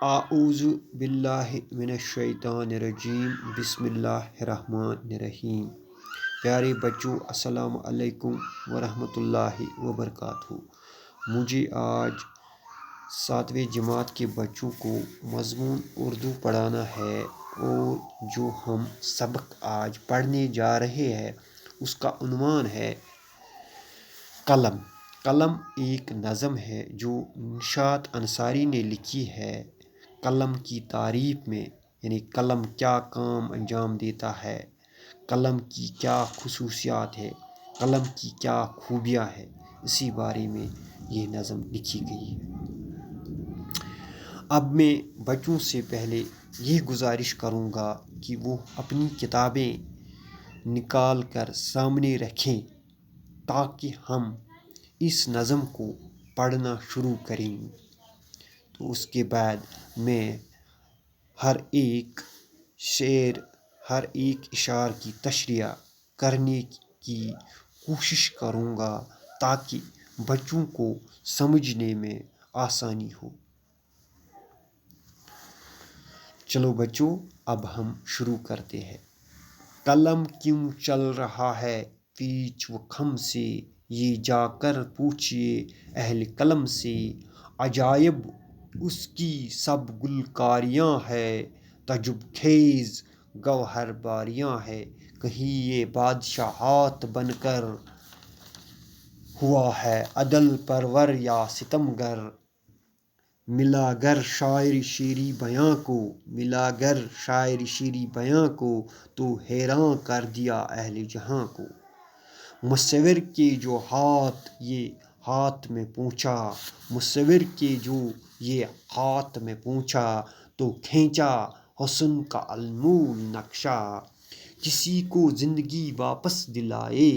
اعوذ باللہ من الشیطان الرجیم بسم اللہ الرحمن الرحیم۔ پیارے بچوں، السلام علیکم ورحمۃ اللہ وبرکاتہ۔ مجھے آج 7ویں جماعت کے بچوں کو مضمون اردو پڑھانا ہے، اور جو ہم سبق آج پڑھنے جا رہے ہیں اس کا عنوان ہے قلم۔ قلم ایک نظم ہے جو نشاط انصاری نے لکھی ہے۔ قلم کی تعریف میں، یعنی قلم کیا کام انجام دیتا ہے، قلم کی کیا خصوصیات ہے، قلم کی کیا خوبیاں ہیں، اسی بارے میں یہ نظم لکھی گئی ہے۔ اب میں بچوں سے پہلے یہ گزارش کروں گا کہ وہ اپنی کتابیں نکال کر سامنے رکھیں تاکہ ہم اس نظم کو پڑھنا شروع کریں۔ تو اس کے بعد میں ہر ایک شعر، ہر ایک اشعار کی تشریح کرنے کی کوشش کروں گا تاکہ بچوں کو سمجھنے میں آسانی ہو۔ چلو بچوں، اب ہم شروع کرتے ہیں۔ قلم کیوں چل رہا ہے پیچ و خم سے، یہ جا کر پوچھئے اہل قلم سے۔ عجائب اس کی سب گلکاریاں ہے، تعجب خیز گوہر باریاں ہے۔ کہیں یہ بادشاہت بن کر ہوا ہے عدل پرور یا ستم گر۔ ملا گر شاعری شیریں بیاں کو، ملا گر شاعری شیریں بیاں کو، تو حیراں کر دیا اہل جہاں کو۔ مصور کے جو ہاتھ یہ ہاتھ میں پہنچا، مصور کے جو یہ ہاتھ میں پہنچا، تو کھینچا حسن کا انمول نقشہ۔ کسی کو زندگی واپس دلائے،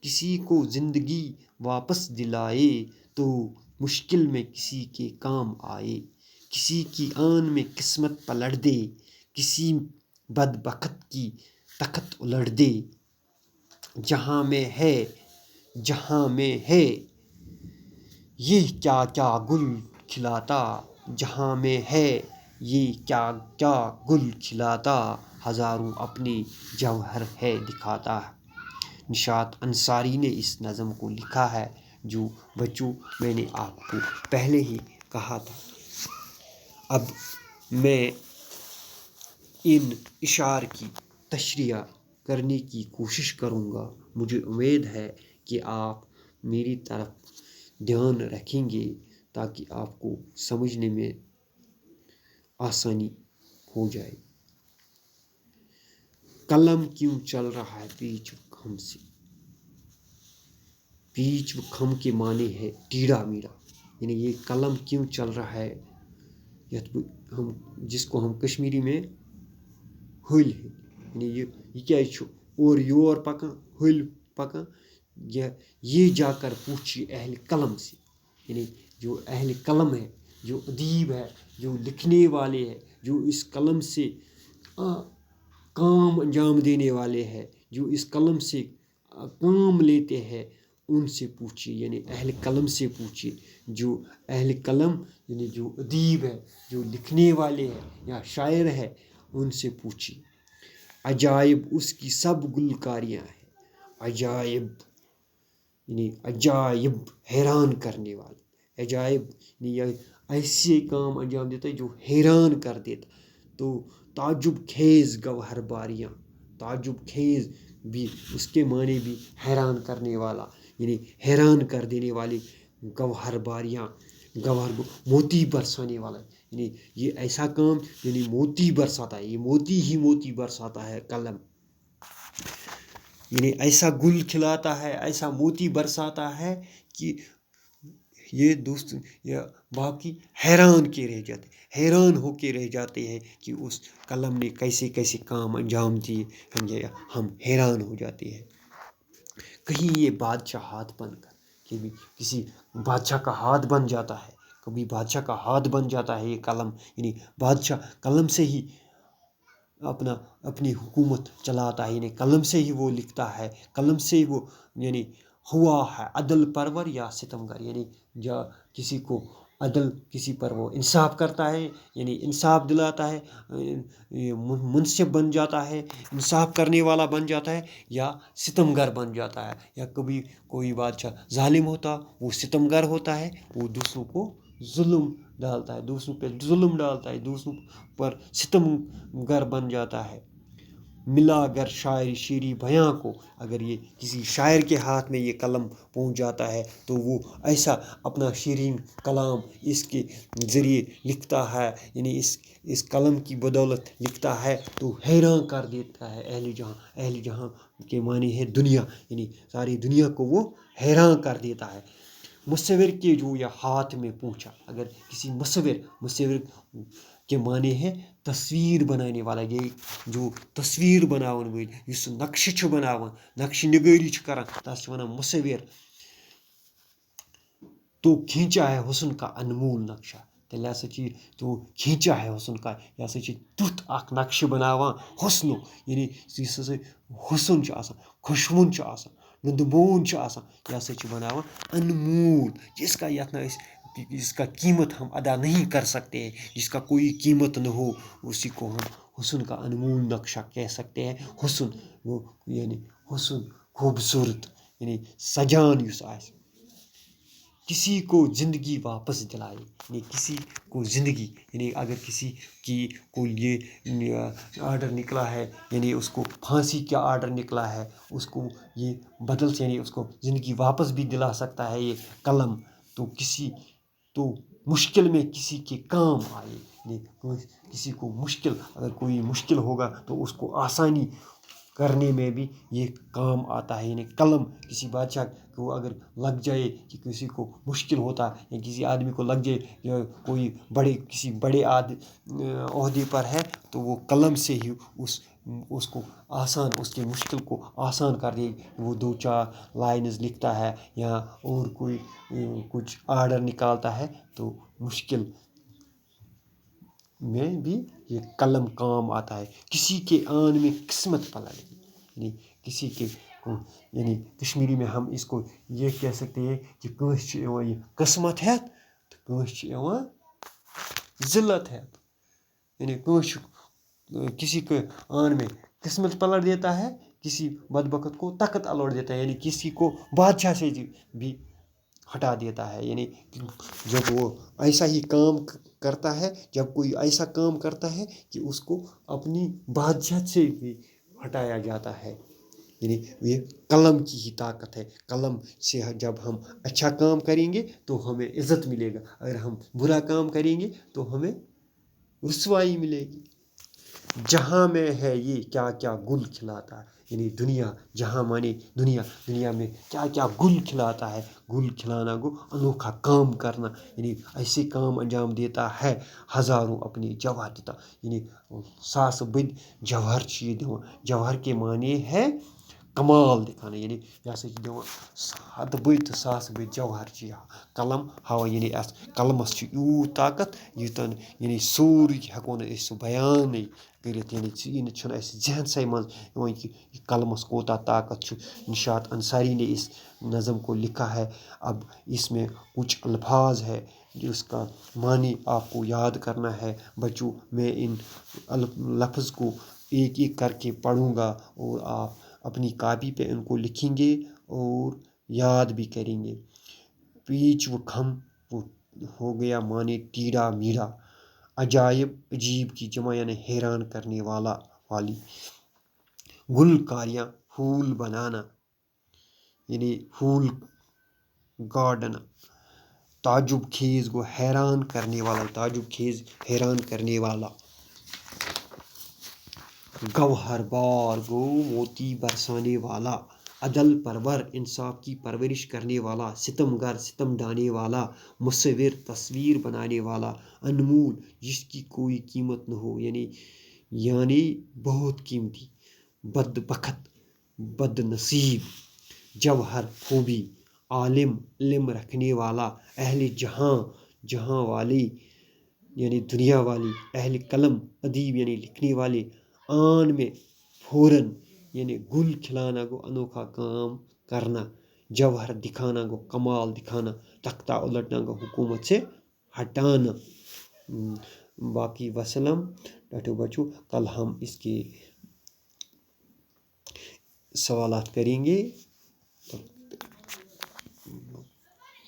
کسی کو زندگی واپس دلائے، تو مشکل میں کسی کے کام آئے۔ کسی کی آن میں قسمت پلٹ دے، کسی بدبخت کی تخت الٹ دے۔ جہاں میں ہے، جہاں میں ہے یہ کیا کیا گل کھلاتا، جہاں میں ہے یہ کیا کیا گل کھلاتا، ہزاروں اپنے جوہر ہے دکھاتا۔ نشاط انصاری نے اس نظم کو لکھا ہے، جو بچوں میں نے آپ کو پہلے ہی کہا تھا۔ اب میں ان اشعار کی تشریح کرنے کی کوشش کروں گا۔ مجھے امید ہے کہ آپ میری طرف دھیان رکھیں گے تاکہ آپ کو سمجھنے میں آسانی ہو جائے۔ قلم کیوں چل رہا ہے پیچ و خم سے۔ پیچ و خم کے معنی ہے ٹیڑھا میڑھا، یعنی یہ قلم کیوں چل رہا ہے، ہم جس کو ہم کشمیری میں ہل ہے، یعنی یہ کیا چھو اور یور پکان ہل پکان، یہ جا کر پوچھیے اہل قلم سے، یعنی جو اہل قلم ہے، جو ادیب ہے، جو لکھنے والے ہیں، جو اس قلم سے کام انجام دینے والے ہیں، جو اس قلم سے کام لیتے ہیں، ان سے پوچھیے، یعنی اہل قلم سے پوچھیے۔ جو اہل قلم یعنی جو ادیب ہے، جو لکھنے والے ہیں یا شاعر ہے، ان سے پوچھیے۔ عجائب اس کی سب گلکاریاں ہیں۔ عجائب یعنی عجائب حیران کرنے والے، عجائب یعنی ایسے کام انجام دیتا ہے جو حیران کر دیتا۔ تو تعجب خیز گوہر باریاں، تعجب خیز بھی اس کے معنی بھی حیران کرنے والا، یعنی حیران کر دینے والی گوہر باریاں، گوہر موتی برسانے والا، یعنی یہ ایسا کام یعنی موتی برساتا ہے، یہ موتی ہی موتی برساتا ہے قلم، یعنی ایسا گل کھلاتا ہے، ایسا موتی برساتا ہے کہ یہ دوست یا باقی حیران کے رہ جاتے، حیران ہو کے رہ جاتے ہیں کہ اس قلم نے کیسے کیسے کام انجام دیے، ہم حیران ہو جاتے ہیں۔ کہیں یہ بادشاہ ہاتھ بن کر، کبھی کسی بادشاہ کا ہاتھ بن جاتا ہے، کبھی بادشاہ کا ہاتھ بن جاتا ہے یہ قلم، یعنی بادشاہ قلم سے ہی اپنی حکومت چلاتا ہے، یعنی قلم سے ہی وہ لکھتا ہے، قلم سے ہی وہ یعنی ہوا ہے عدل پرور یا ستم گر، یعنی کسی کو عدل کسی پر وہ انصاف کرتا ہے، یعنی انصاف دلاتا ہے، منصف بن جاتا ہے، انصاف کرنے والا بن جاتا ہے، یا ستمگر بن جاتا ہے، یا کبھی کوئی بادشاہ ظالم ہوتا وہ ستمگر ہوتا ہے، وہ دوسروں کو ظلم ڈالتا ہے، دوسروں پہ ظلم ڈالتا ہے، دوسروں پر ستمگر بن جاتا ہے۔ ملا اگر شاعری شیری بیاں کو، اگر یہ کسی شاعر کے ہاتھ میں یہ قلم پہنچ جاتا ہے تو وہ ایسا اپنا شیرین کلام اس کے ذریعے لکھتا ہے، یعنی اس قلم کی بدولت لکھتا ہے تو حیران کر دیتا ہے اہل جہاں۔ اہل جہاں کے معنی ہے دنیا، یعنی ساری دنیا کو وہ حیران کر دیتا ہے۔ مصور کے جو یہ ہاتھ میں پہنچا، اگر کسی مصور کے معنی ہے تصویر بنانے والا، یہ جو تصویر بناون وول یس نقشہ چھ بناوان، نقشہ نگاری چھ کران، تس چھ ونان مصور۔ تو کھینچا ہے حسن کا انمول نقشہ، تیلہِ ہسا چھ تو کھینچا ہے حسن کا، یہ ہسا چھ تیُتھ اکھ نقشہ بناوان حسنو، یعنی یس ہسا حسن چھ آسان، خوشوُن چھ آسان، نندبون چھ آسان، یہ ہسا چھ بناوان انمول، جس کا قیمت ہم ادا نہیں کر سکتے ہیں، جس کا کوئی قیمت نہ ہو، اسی کو ہم حسن کا انمول نقشہ کہہ سکتے ہیں۔ حسن وہ یعنی حسن خوبصورت، یعنی سجان یس آسہِ، کسی کو زندگی واپس دلائے، یعنی کسی کو زندگی، یعنی اگر کسی کی کو یہ آرڈر نکلا ہے، یعنی اس کو پھانسی کا آرڈر نکلا ہے، اس کو یہ بدل سے یعنی اس کو زندگی واپس بھی دلا سکتا ہے یہ قلم، تو مشکل میں کسی کے کام آئے، یعنی کسی کو مشکل، اگر کوئی مشکل ہوگا تو اس کو آسانی کرنے میں بھی یہ کام آتا ہے، یعنی قلم کسی بادشاہ کو اگر لگ جائے کہ کسی کو مشکل ہوتا ہے، یا کسی آدمی کو لگ جائے یا کوئی کسی بڑے عہدے پر ہے تو وہ قلم سے ہی اس کو آسان، اس کے مشکل کو آسان کر دے، وہ دو چار لائنز لکھتا ہے یا اور کوئی کچھ آرڈر نکالتا ہے تو مشکل میں بھی یہ قلم کام آتا ہے۔ کسی کے آن میں قسمت پلٹ گئی، یعنی کسی کے یعنی کشمیری میں ہم اس کو یہ کہہ سکتے ہیں کہ کٲنٛسہِ چھُ یِوان یہ قسمت ہیٚتھ تہٕ کٲنٛسہِ چھُ یِوان ذلت ہیٚتھ، یعنی کسی کے آن میں قسمت پلٹ دیتا ہے، کسی بدبخت کو تخت الٹ دیتا ہے، یعنی کسی کو بادشاہ سے بھی ہٹا دیتا ہے، یعنی جب وہ ایسا ہی کام کرتا ہے، جب کوئی ایسا کام کرتا ہے کہ اس کو اپنی بادشاہت سے بھی ہٹایا جاتا ہے، یعنی یہ قلم کی ہی طاقت ہے۔ قلم سے جب ہم اچھا کام کریں گے تو ہمیں عزت ملے گا، اگر ہم برا کام کریں گے تو ہمیں رسوائی ملے گی۔ جہاں میں ہے یہ کیا کیا گل کھلاتا ہے، یعنی دنیا، جہاں مانے دنیا میں کیا کیا گل کھلاتا ہے، گل کھلانا گو انوکھا کام کرنا، یعنی ایسے کام انجام دیتا ہے، ہزاروں اپنے جوہر دیتا، یعنی ساسہٕ بٔدۍ جوہر چھ یہ دِوان۔ جوہر کے معنی ہے کمال دکھانا، یعنی یہ ہسا چھ دِوان ہتہٕ بٔدۍ تہٕ ساسہٕ بٔدۍ جوہر چھ یہ قلم ہاوان، یعنی اتھ قلمس چھ یوٗت طاقت یوٗتاہ نہٕ یعنی سورُے ہٮ۪کو نہٕ أسۍ سُہ بیانٕے کٔرِتھ، یعنی چھُنہٕ اَسہِ ذہنسٕے منٛز یِوان کہ قلمس کوتاہ طاقت چھُ۔ نشاط انصاری نے اس نظم کو لکھا ہے، اب اس میں کچھ الفاظ ہے جس کا معنی آپ کو یاد کرنا ہے بچوں، میں ان لفظ کو ایک ایک کر کے پڑھوں گا اور آپ اپنی کاپی پہ ان کو لکھیں گے اور یاد بھی کریں گے۔ پیچ و خم وہ ہو گیا معنی ٹیڑھا میڑھا، عجائب عجیب کی جمع یعنی حیران کرنے والی، گل کاریاں پھول بنانا یعنی پھول گارڈن، تعجب خیز گو حیران کرنے والا، تعجب خیز حیران کرنے والا، گوہر بار گو موتی برسانے والا، عدل پرور انصاف کی پرورش کرنے والا، ستم گر ستم ڈھانے والا، مصور تصویر بنانے والا، انمول جس کی کوئی قیمت نہ ہو، یعنی بہت قیمتی، بدبخت بد نصیب، جوہر خوبی، عالم علم رکھنے والا، اہل جہاں جہاں والی یعنی دنیا والی، اہل قلم ادیب یعنی لکھنے والے، آن میں پھوراً یعنی گل کھلانا گو انوکھا کام کرنا، جوہر دکھانا گو کمال دکھانا، تختہ الٹنا گو حکومت سے ہٹانا. باقی وسلم. ڈاکٹر بچو کل ہم اس کے سوالات کریں گے.